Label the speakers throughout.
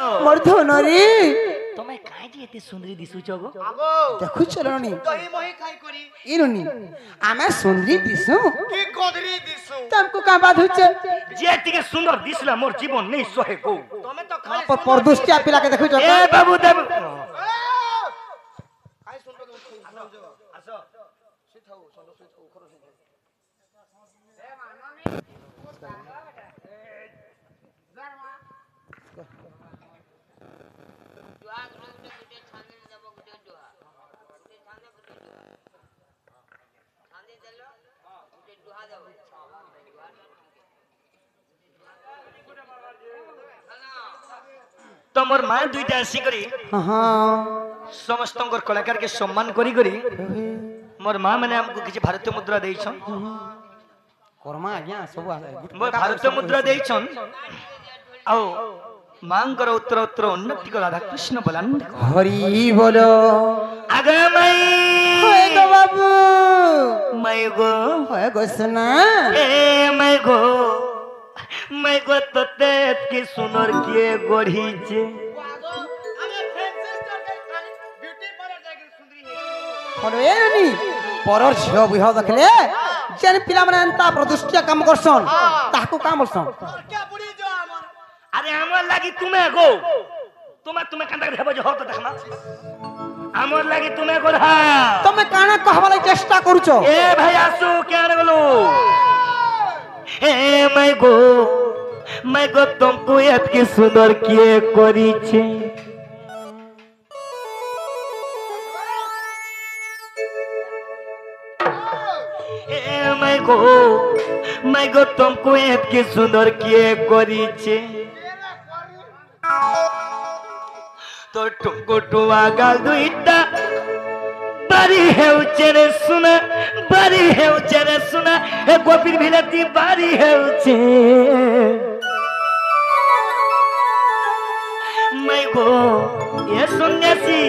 Speaker 1: मोर धनरी
Speaker 2: तमे काहे जे एते सुंदरी दिसुछ गो
Speaker 1: देखु चलनी
Speaker 3: दही मही खाई करी
Speaker 1: इरुनी आमे सुंदरी दिसु
Speaker 3: की गोदरी दिसु
Speaker 1: तुमको का बात होचे
Speaker 2: जे तिके सुंदर दिसला मोर जीवन नहीं सहे गो
Speaker 3: तमे तो खाली
Speaker 1: पर परदुष्टिया पिला के देखु
Speaker 2: ए बाबू देव
Speaker 3: खाई सुन आसो आसो सिथाउ सनो सिथाउ खरो सिथाउ ए माननी
Speaker 2: तमर मां दुईटा आसी करी
Speaker 1: हां
Speaker 2: समस्त कलाकार के सम्मान करी करी मोर मां माने हमको किछ भारतीय मुद्रा देइछन
Speaker 1: कर्मा आज्ञा सब
Speaker 2: मोर भारतीय मुद्रा देइछन आओ मांगर उत्तर उत्तर उन्नति को राधा कृष्ण बोलन
Speaker 1: हरि बोलो
Speaker 2: आगे मई
Speaker 1: होए गो बाबू
Speaker 2: मई गो
Speaker 1: होए गो सुना
Speaker 2: ए मई गो तते की सुनर के गढ़ी छे
Speaker 3: आमे फैंसी स्टोर के ब्यूटी पार्लर जाके सुंदरी है
Speaker 1: हरे नी परर झियो बुह देखले जेन पिला माने अंता प्रदुष्टिया काम करसन ताकू काम करसन
Speaker 3: क्या बुढ़ी जो हमर
Speaker 2: अरे हमर लागी तुम्हें गो तुम्हें कंदा देबो जो हो तो देखना हमर लागी तुम्हें गो रहा
Speaker 1: तमे काना कहबा लागि चेष्टा करूछो
Speaker 2: ए भाई आसु क्या गलो ए मैं गो तुमको याद की सुंदर किए करी छे ए मैं गो तुमको याद की सुंदर किए करी छे तो तुमको टुआ गाल दुईटा बारी है उचरे सुना बारी है उचरे सुना ए गोपीर भिलती बारी है उचे मैं गो ये सन्यासी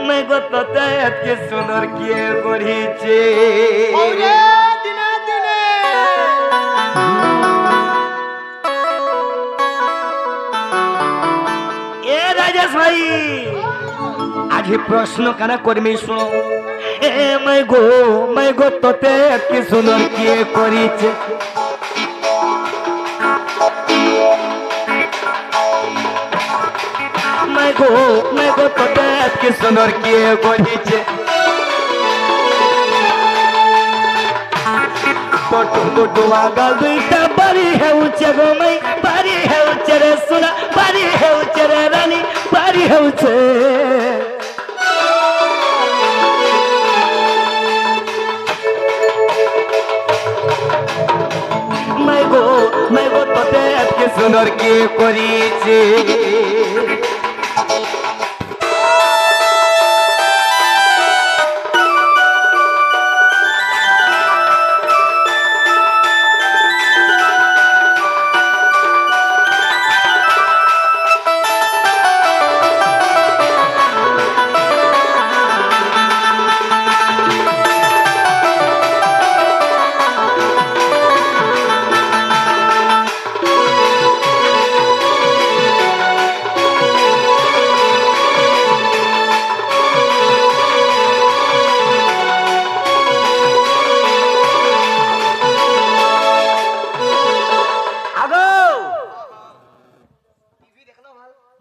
Speaker 2: मैं गो तते के सुंदर किए गढ़ी छे
Speaker 3: औरे दिने दिने
Speaker 2: ए राजेश भाई आज ही प्रश्न काना कर्मी सुनो ए मैं गो तते के सुंदर किए करी छे मैं गो तते के सुंदर किए करी छे तो तुमको दुआ गाल दुईटा बारी है ऊंचे गो मैं बारी है ऊंचे रे सुना बारी है ऊंचे रे रानी बारी है ऊंचे मैं गो तते के सुंदर के करी छे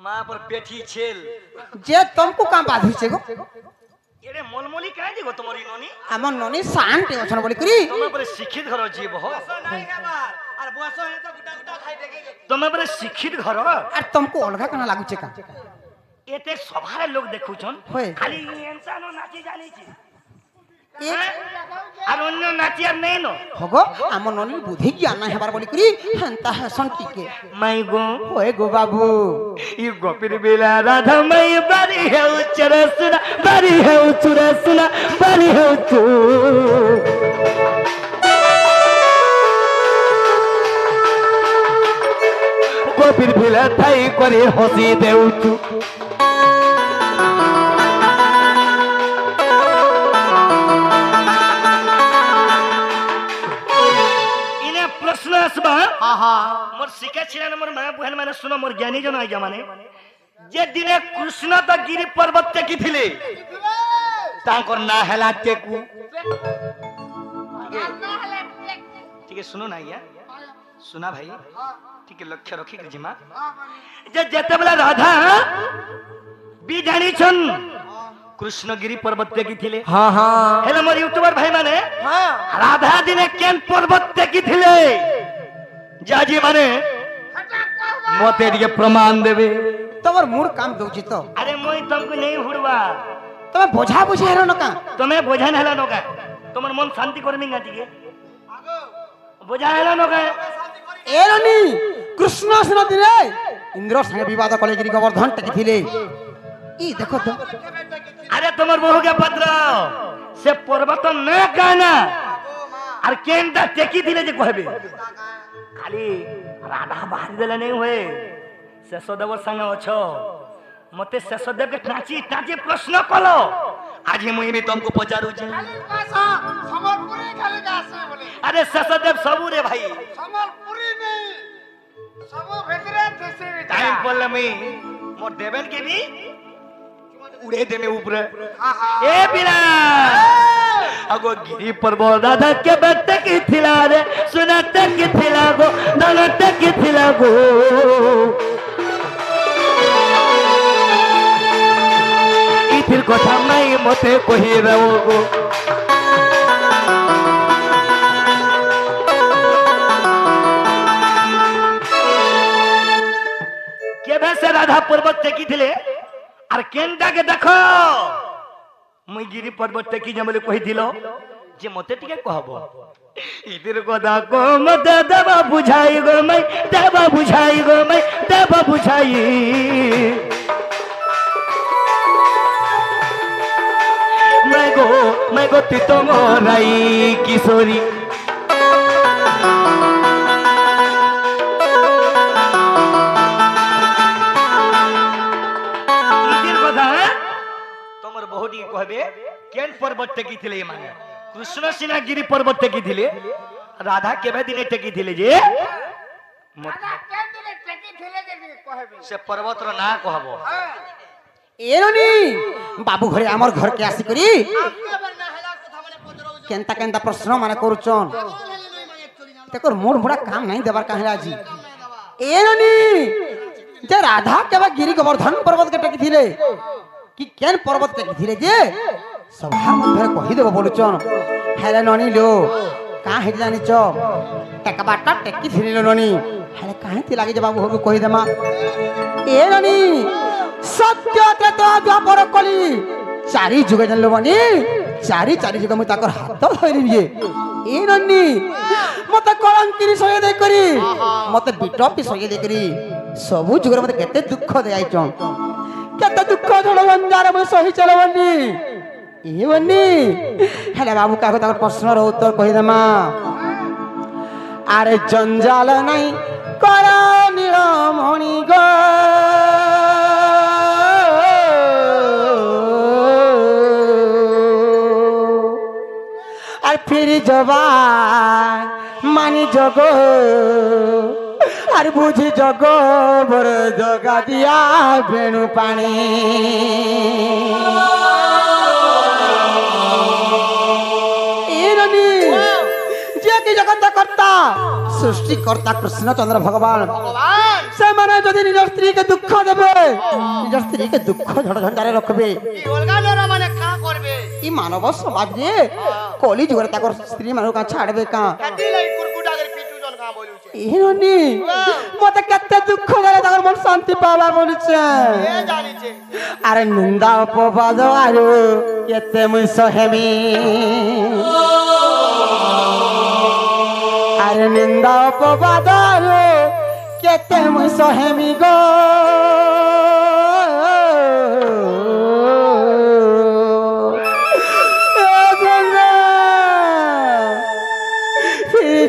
Speaker 2: मां पर पेठी छेल
Speaker 1: जे तुमको काम बात होइछे गो
Speaker 2: एरे मोलमोली काहे दिगो तमरी नोनी
Speaker 1: हमर ननी शांत अछन बोली करी
Speaker 2: तमे पर शिक्षित घर जीव हो
Speaker 3: नहीं हेबार अरे बसो है तो गुटा गुटा खाई देगे
Speaker 2: तमे पर शिक्षित घर
Speaker 1: আর तुमको अलगा कना लागुछे का
Speaker 2: एते सभारे लोग देखुछन
Speaker 1: होय।
Speaker 2: खाली इंसानो नाची जानी छी
Speaker 1: एक
Speaker 2: আর অন্য নাচি আর নেই নো
Speaker 1: हगो हमर ननी बुद्धि ज्ञान नाही हेबार बोली करी हंता हसन टिके
Speaker 2: माई गो
Speaker 1: होए गो बाबू
Speaker 2: ई गोपीर बेला राधा मई बारी है उचरे सुना बारी है उचरे सुना बारी है उचू गोपीर बेला थाई करे हसी देउचू
Speaker 1: हाँ हाँ
Speaker 2: मोर शिका छिला मोर मां बुहन माने सुनो मोर ज्ञानी जन आज्ञा माने जे दिने कृष्ण तो गिरी पर्वत टेकी थिले तांकर ना हला टेकू ठीक है सुनो ना या सुना भाई ठीक है लक्ष्य रखी जिमा जे जेते बेला राधा भी जानी छन कृष्णगिरी पर्वत टेकी थिले
Speaker 1: हाँ हाँ
Speaker 2: हेलो मोर यूट्यूबर भाई माने
Speaker 3: हाँ
Speaker 2: राधा दिने केन पर्वत टेकी थिले जाजी माने मते दिए प्रमाण देबे
Speaker 1: তোমার মুড কাম দউছি তো
Speaker 2: अरे मोई तुमको नहीं हुड़वा
Speaker 1: তুমি বোঝা বুঝি হেরো না কা
Speaker 2: तुम्हें बोझा हेला नोका तुम्हार मन शांति करमी गाती के बोझा हेला नोका
Speaker 1: এরনি কৃষ্ণ সিনা দিলে ইন্দ্র সঙ্গে বিবাদ কলে গিরি গোবর্ধন টেকি থিলে ই দেখো তো
Speaker 2: अरे तुम्हार बहु के पत्र से पर्वत न गाना और केनटा टेकी दिले जे कहबे खाली राधा बाहर देले नहीं हुए शेषदेव संगे अछो मते शेषदेव के टाची टाची प्रश्न कलो आज मुई भी तुमको पचारू छी
Speaker 3: সম্বলপুরি খালি গাছে বলে
Speaker 2: अरे शेषदेव सबू रे भाई
Speaker 3: সম্বলপুরি নেই সব ভিতরে থেসে
Speaker 2: टाइम बोल मी मोर देवन के भी उड़े दे में ऊपर ए बिना अगो गिरी पर्वत राधा के बेटे की थिला रे सुनाते की थिला गो दानते की थिला गो इथिर कथा नहीं मते कहि रहो गो केबे से राधा पर्वत टेकी थिले আর কেনটাকে দেখো মুই গিরি পর্বত টেকি যে বলে কই দিল যে মতে টিকে কহব ইদির কথা কো মতে দেবা বুঝাই গো মাই দেবা বুঝাই গো মাই দেবা বুঝাই मैं गो ती तो मोराई किशोरी तमर बहुटी कहबे केन पर्वत टेकी थिले माने कृष्ण सिना गिरी पर्वत टेकी थिले राधा केबे दिने टेकी थिले जे
Speaker 3: দাদা কেন দিলে টেকি ঠেলে দেবে কহবে
Speaker 2: से पर्वत रो ना कहबो
Speaker 3: হ্যাঁ
Speaker 1: এরনি বাবু ঘরে আমার ঘরকে আসি করি
Speaker 3: এবার না হেলা কথা মানে পচরাও
Speaker 1: কেনতা কেনতা প্রশ্ন মানে করছন
Speaker 3: হেলে লই মানে একচুয়ালি না
Speaker 1: দেখো মোর মুড়া কাম নাই দেবার কাহিলা আজি এরনি যে রাধা কেবা গিরি গোবর্ধন পর্বত কে টেকি থিলে কি কেন পর্বত টেকি থিলে যে সভা মধ্যে কহি দেব বলছন হেলে ননি লো কা হে জানিছ টেকা বাটা টেকি থিলে ননি হেলে কাহে তি লাগি যে বাবু হবু কহি দেমা এরনি সত্য ত্রেতা দ্বাপর কলি চারি যুগে জানলো বনি চারি চারি যুগে মই তাকর হাত ধরি দিয়ে এরনি মতে কলঙ্কিনী সয়ে দেই করি মতে বিটপি সয়ে দেই করি সবু যুগরে মতে কেতে দুঃখ দেয়াইছন কেতে দুঃখ ঝড় বঞ্জার মই সহি চলবনি এই বনি হেলে বাবু কাকো তাকর প্রশ্নর উত্তর কহি দেমা আরে জঞ্জাল নাই কর নীলমণি গো আর ফিরি জবা মানি জগ আর বুঝি জগ বর জগা দিয়া বেণু পানি এরনি যে কি জগত কর্তা সৃষ্টিকর্তা কৃষ্ণচন্দ্র ভগবান
Speaker 3: ভগবান
Speaker 1: ସେମାନେ ଯଦି ନିଜ ସ୍ତ୍ରୀকে ଦୁଃଖ ଦେବେ ନିଜ ସ୍ତ୍ରୀকে ଦୁଃଖ ଝଡ଼ଝଞ୍ଚାରେ ରଖିବେ
Speaker 3: কি অলগা লোরা মানে কা করবে
Speaker 1: ଇ ମାନବ ସମାଜରେ କଳି ଯୁଗରେ ତାଙ୍କର ସ୍ତ୍ରୀ ମାନଙ୍କୁ କାଁ ଛାଡିବେ କାଁ
Speaker 3: কাটি লাই কুরকুটা করে পিটু জন কা বলুছে
Speaker 1: ଏହନି ମତେ କେତେ ଦୁଃଖ ଦେଲେ ତାଙ୍କର ମନ ଶାନ୍ତି ପାଇବା ବୋଲୁଛେ
Speaker 3: এ জানিছে
Speaker 1: ଆରେ ନିନ୍ଦା ଅପବାଦ ଆରୁ କେତେ ମୁଇଁ ସହେମି ଆରେ ନିନ୍ଦା ଅପବାଦ ଆରୁ କେତେ ମୁଇଁ ସହେମି ଗୋ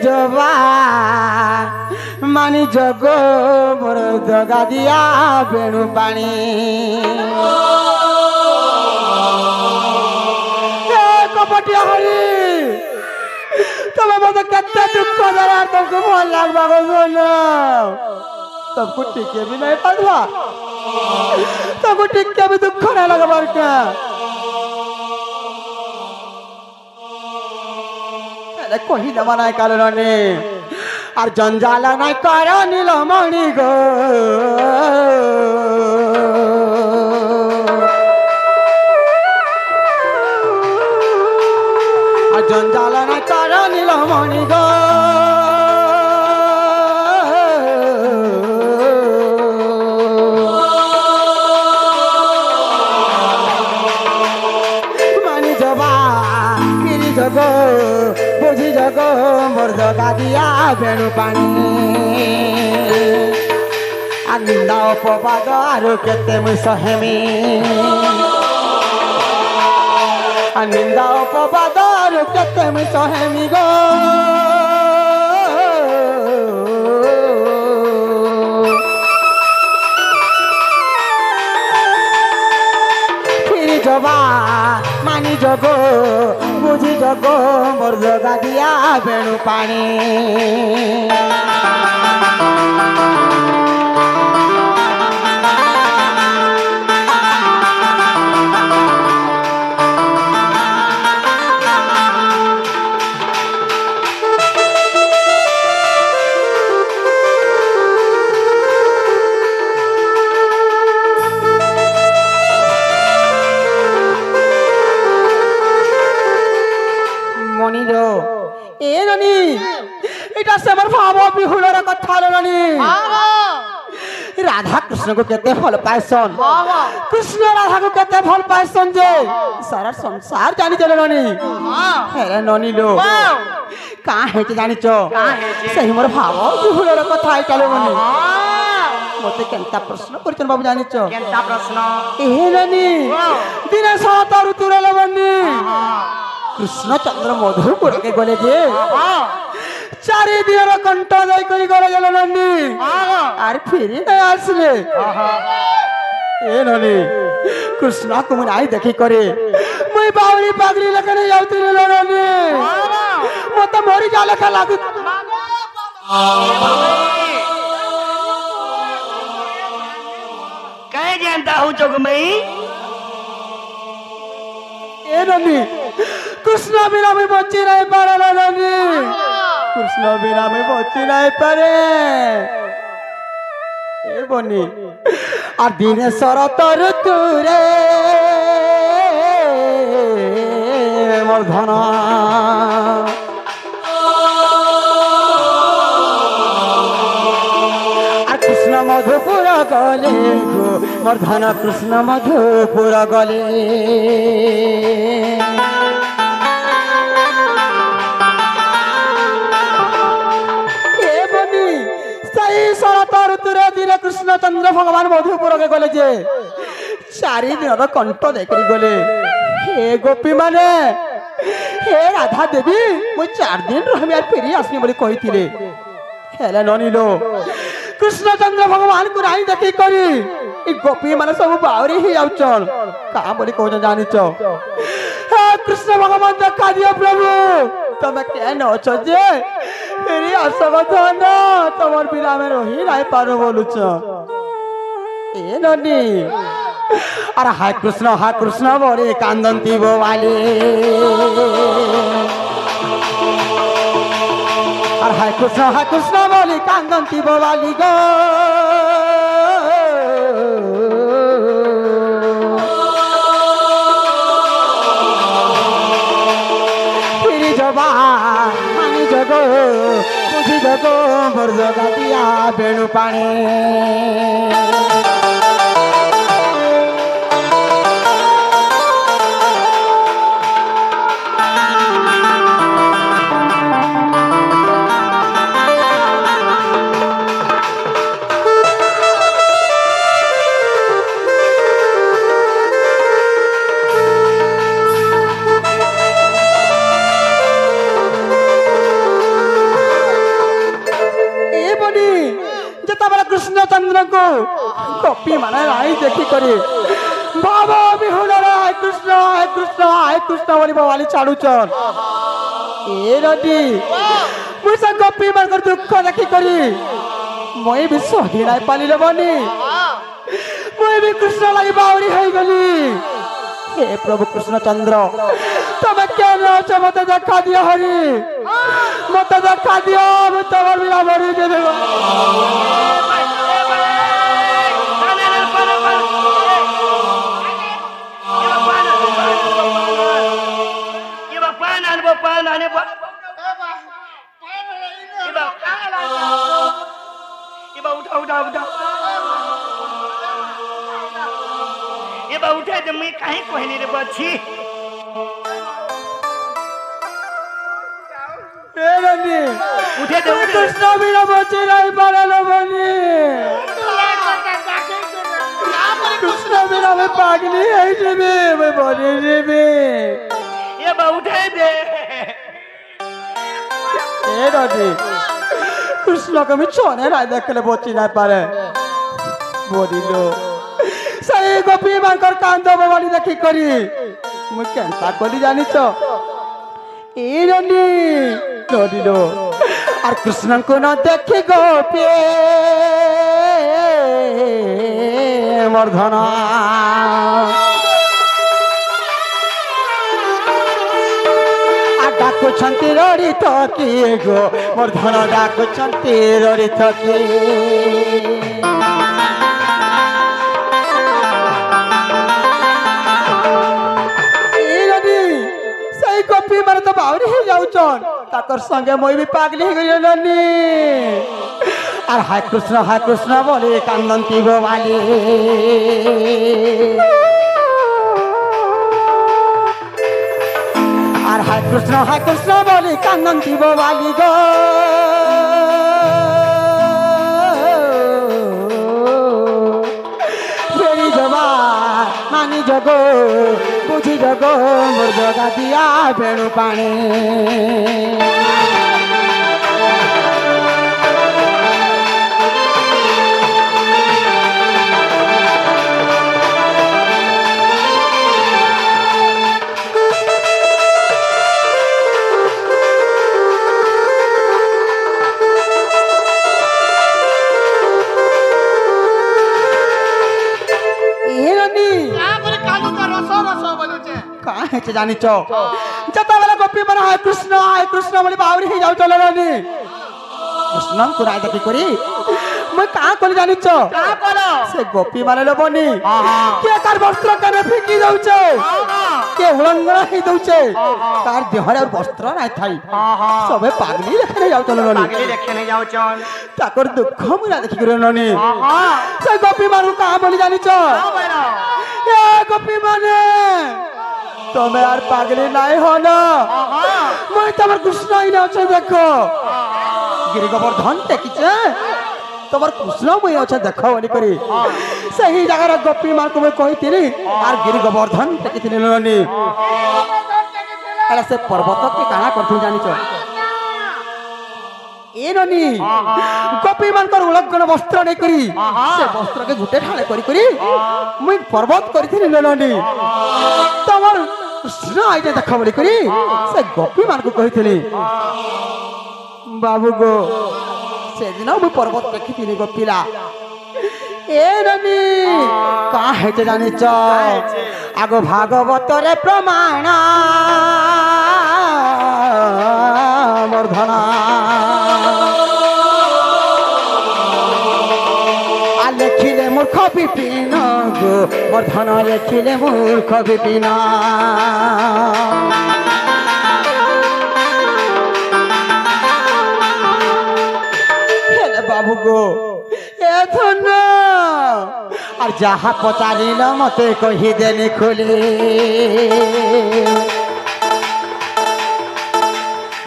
Speaker 1: জবা মানি জগ মোর জগা দিয়া বেণু পানি কপটি হরি তুমি মতো কেতে দুঃখ দেলা তোকে ভাল লাগবা গো तुमको टिके भी नहीं पड़वा तुमको टिके भी दुख नहीं लगवार क्या कोई दवा नहीं कालने और जंजाल नहीं करो नीलमणि गो और जंजाल नहीं करो नीलमणि गो मानी जबा गिरी जगो बुझी जगो मोर जगा दिया बेणु पानी निंदा अपवाद आरो केते मुई सहेमी निंदा अपवाद आरो केते मुई सहेमी गो फिर जबा मानी जगो बुझी जगो मोर जगा दिया बेणु पानी राधा कृष्ण को कहते फल पायसन कृष्ण राधा को कहते फल पायसन जे सारा संसार जानी चले ननी हेरे ननी लो कहाँ है जानी चो सही मोर भाव बिहुलर कथा आई चले मनी मते केनता प्रश्न करछन बाबू जानी चो
Speaker 2: केनता प्रश्न
Speaker 1: ए ननी दिने सात ऋतुर लवनी कृष्ण चंद्र मधुपुर के गले जे चारि दिन कंठ जाई करी गले गेल ननी आर फिरी नहीं आसले ए ननी कृष्ण को मुई देखी करे मुई बावरी पागली लखने जाउती रे ननी मते मोरी जाले का लागु
Speaker 2: कहे जानता हूँ जोगमई
Speaker 1: ए ननी कृष्ण बिना मैं बच्ची नहीं पारे ननी कृष्ण बिना मैं बच्ची नहीं पारे ए बनी आ दिने शरत ऋतुरे मोर धन कृष्ण मधुपुर गले गो मोर धन कृष्ण मधुपुर गले शरत ऋतुरे दिन कृष्ण चंद्र भगवान मधुपुर के गले जे चारि दिन कंठ देखरी गले हे गोपी माने हे राधा देवी मु 4 दिन रहमी आर फेरी आसमी बोली कहिथिले हेले ननिलो कृष्ण चंद्र भगवान को राई देखी करी ई गोपी माने सब बावरी ही आउचन का बोली कहू जानिचो हे कृष्ण भगवान देखा दियो प्रभु तमे केन अछ जे फेरी असगधन तमर बिना में रही नहीं पारो बोलुच ए ननी अरे हाय कृष्ण बोले कांदंती बोवाली अरे हाय कृष्ण बोले कांदंती बोवाली गो फिर जबा मानी जगो बुझी जगो मोर जगा दिया बेणु पानी कृष्ण चंद्र को कपी माने राई देखी करे बाबा बिहुल हाय कृष्ण बोली बवाली चालू चल ए रडी मुझे कपी मान कर दुख देखी करी মই ବି ସହି ନାଇଁ ପାରିଲେ ବନି মই ବି କୃଷ୍ଣ ଲାଗି ବାଉରି ହେଇଗଲି हे प्रभु कृष्ण चंद्र तमे केन अछ मते देखा दियो हरि मते देखा दियो मैं तमर बिना मरि जेबो
Speaker 2: उठे तो मैं कहीं कहने रे बच्ची
Speaker 1: ए बनी
Speaker 2: उठे तो
Speaker 1: कृष्ण बिना बचे नहीं पारलो बनी कृष्ण बिना मैं पागली है जेबे मैं बनी जेबे
Speaker 2: ये बा उठे दे
Speaker 1: ए बनी कृष्ण को मैं छोने नहीं देखले बची नहीं पारे बोलिलो सही गोपी मानकर कांद बाबाली देखी करी मु केनता कली जानी तो ए रनी नोदिलो और कृष्ण को न देखी गोपी मर्धना डाकु छंती रड़ी तो की गो मर्धना डाकु छंती रड़ी तो की गोपी मारे तो बावरी ही जाउचन ताकर संगे मोई भी पागली हो गइलनी और हाय कृष्ण बोले कांदंती गोवाली और हाय कृष्ण बोले कांदंती गोवाली गो फेरी जवा मानी जगो बुझी जगो मोर जगा दिया बेणु पानी कहाँ है जानी चो जता वाला गोपी मन हाय कृष्ण बोली बावरी ही जाउ चललानी कृष्ण को राय देखी करी मैं कहाँ कोली जानी चो
Speaker 2: कहाँ करो
Speaker 1: से गोपी माने लो बनी के कार वस्त्र कने फेंकी जाउचे के उलंघन ही दउचे कार देहरे और वस्त्र नाही थाई सबे पागली देखने जाउ चललानी
Speaker 2: पागली देखने जाउ चल
Speaker 1: ताकर दुख मुरा देखी करलानी से गोपी मानु कहाँ बोली जानी चो ए गोपी माने तुम्हें यार पागली नहीं हो ना मैं तमर कृष्ण ही ना अच्छे देखो गिरी गोवर्धन टेकिचे तमर कृष्ण मैं अच्छे देखो वाली करी सही जगह गोपी मार को मैं कही थी और गिरी गोवर्धन टेकी थी लोनी अरे से पर्वत के कहाँ करती जानी चो ए ननी गोपी मानकर उलग्न वस्त्र नहीं करी से वस्त्र के गुटे ठाले करी करी मैं पर्वत करी थी ननी तमर कृष्ण आईने देखा बोली करी से गोपी मान को कही थी बाबू गो से दिन मैं पर्वत देखी थी गोपीला ए ननी कहाँ है जानी च आगो भागवत रे प्रमाण मर्धना लेखिले मूर्ख विपिन गो मर्धन लेखिले मूर्ख विपिन हेले बाबू गो ए धन और जहाँ पचारिल मते कही देनी खुली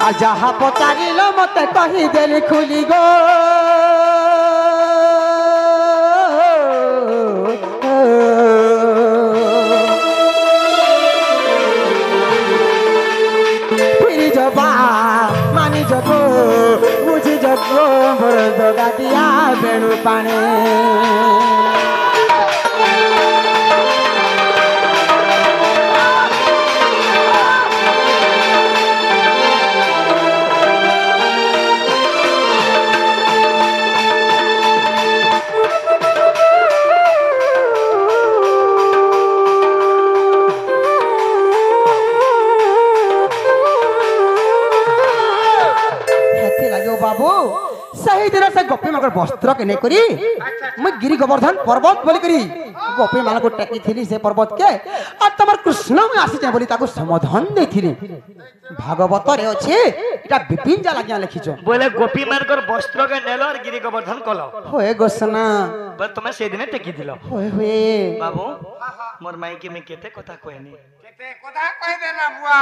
Speaker 1: और जहाँ पचारिल मते कही देनी खुली गो मानी जगो बुझी जगो मोर जगा दिया बेणु पानी बाबू सही दिन से गोपी मगर वस्त्र के नहीं करी मैं गिरी गोवर्धन पर्वत बोली करी गोपी मान को टेकी थी से पर्वत के और तमर कृष्ण में आसी जाए बोली ताको समाधान दे थी भागवत रे अछि एटा विपिन जा लाग्या लिखिछो
Speaker 2: बोले गोपी मानकर वस्त्र के नेलो और गिरी गोवर्धन कलो
Speaker 1: होए गोसना
Speaker 2: बस तुम्हें से दिन टेकी दिलो
Speaker 1: होए होए
Speaker 2: बाबू मोर माई के में केते कथा कहनी
Speaker 3: केते কথা কই দে না বুয়া